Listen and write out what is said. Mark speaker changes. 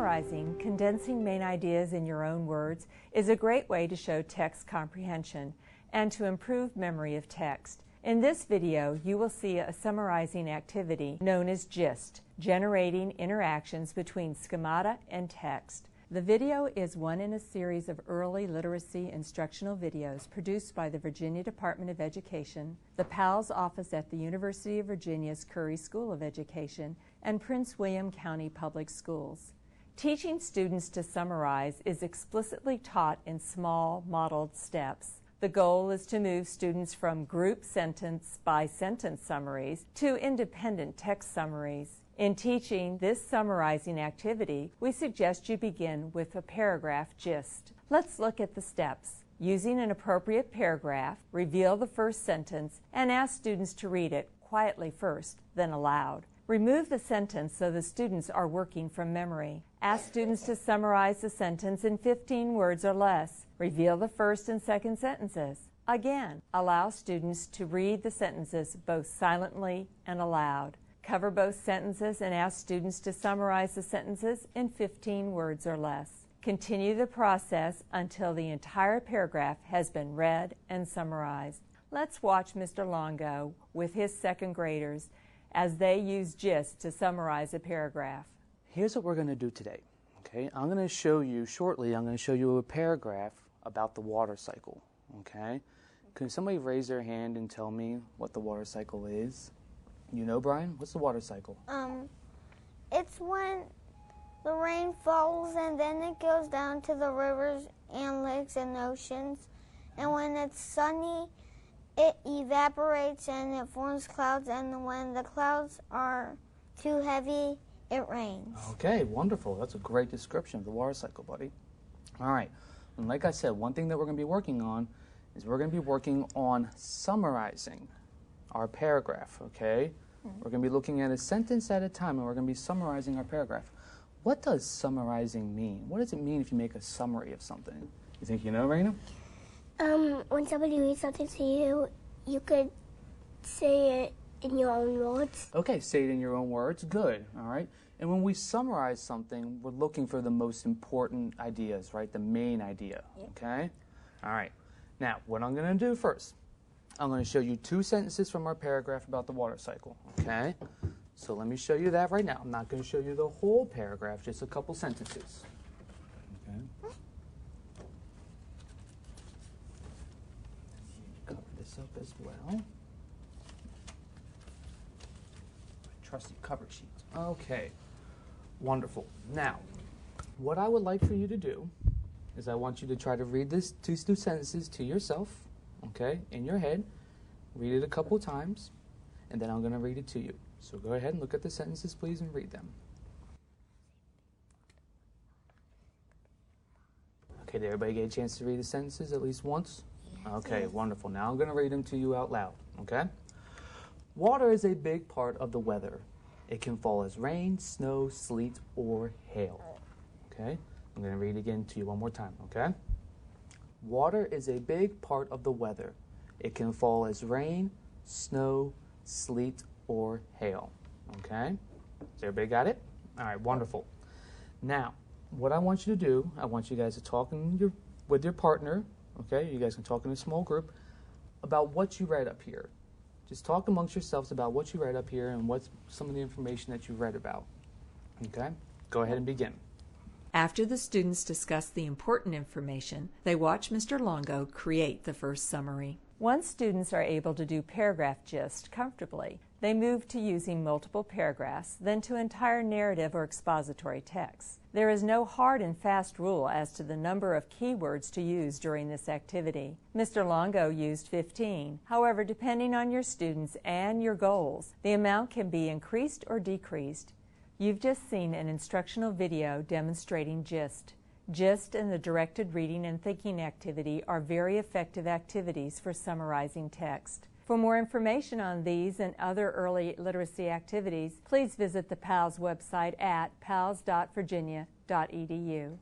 Speaker 1: Summarizing, condensing main ideas in your own words is a great way to show text comprehension and to improve memory of text. In this video, you will see a summarizing activity known as GIST, generating interactions between schemata and text. The video is one in a series of early literacy instructional videos produced by the Virginia Department of Education, the PALS office at the University of Virginia's Curry School of Education, and Prince William County Public Schools. Teaching students to summarize is explicitly taught in small, modeled steps. The goal is to move students from group sentence-by-sentence summaries to independent text summaries. In teaching this summarizing activity, we suggest you begin with a paragraph gist. Let's look at the steps. Using an appropriate paragraph, reveal the first sentence and ask students to read it quietly first, then aloud. Remove the sentence so the students are working from memory. Ask students to summarize the sentence in 15 words or less. Reveal the first and second sentences. Again, allow students to read the sentences both silently and aloud. Cover both sentences and ask students to summarize the sentences in 15 words or less. Continue the process until the entire paragraph has been read and summarized. Let's watch Mr. Longo with his second graders as they use GIST to summarize a paragraph.
Speaker 2: Here's what we're going to do today. Okay, I'm going to show you shortly, I'm going to show you a paragraph about the water cycle. Okay, can somebody raise their hand and tell me what the water cycle is? You know, Brian, what's the water cycle?
Speaker 3: It's when the rain falls and then it goes down to the rivers and lakes and oceans. And when it's sunny, it evaporates and it forms clouds, and when the clouds are too heavy, it rains.
Speaker 2: Okay, wonderful. That's a great description of the water cycle, buddy. All right, and like I said, one thing that we're going to be working on is we're going to be working on summarizing our paragraph, okay? We're going to be looking at a sentence at a time, and we're going to be summarizing our paragraph. What does summarizing mean? What does it mean if you make a summary of something? You think you know, Raina?
Speaker 4: When somebody reads something to you, you could say it in your own words.
Speaker 2: Okay, say it in your own words. Good, all right? And when we summarize something, we're looking for the most important ideas, right? The main idea, okay? All right. Now, what I'm going to do first, I'm going to show you two sentences from our paragraph about the water cycle, okay? So let me show you that right now. I'm not going to show you the whole paragraph, just a couple sentences. Okay. Cover this up as well. Trusty cover sheet. Okay, wonderful. Now, what I would like for you to do is I want you to try to read these two sentences to yourself, okay, in your head. Read it a couple times, and then I'm going to read it to you. So go ahead and look at the sentences, please, and read them. Okay, did everybody get a chance to read the sentences at least once? Okay, wonderful. Now I'm going to read them to you out loud, okay? Water is a big part of the weather. It can fall as rain, snow, sleet, or hail. Okay? I'm going to read it again to you one more time, okay? Water is a big part of the weather. It can fall as rain, snow, sleet, or hail. Okay? Has everybody got it? All right, wonderful. Now, what I want you to do, I want you guys to talk with your partner, okay? You guys can talk in a small group about what you read up here. Just talk amongst yourselves about what you read up here and what's some of the information that you read about. Okay? Go ahead and begin.
Speaker 1: After the students discuss the important information, they watch Mr. Longo create the first summary. Once students are able to do paragraph gist comfortably, they move to using multiple paragraphs, then to entire narrative or expository text. There is no hard and fast rule as to the number of keywords to use during this activity. Mr. Longo used 15. However, depending on your students and your goals, the amount can be increased or decreased. You've just seen an instructional video demonstrating GIST. GIST and the directed reading and thinking activity are very effective activities for summarizing text. For more information on these and other early literacy activities, please visit the PALS website at pals.virginia.edu.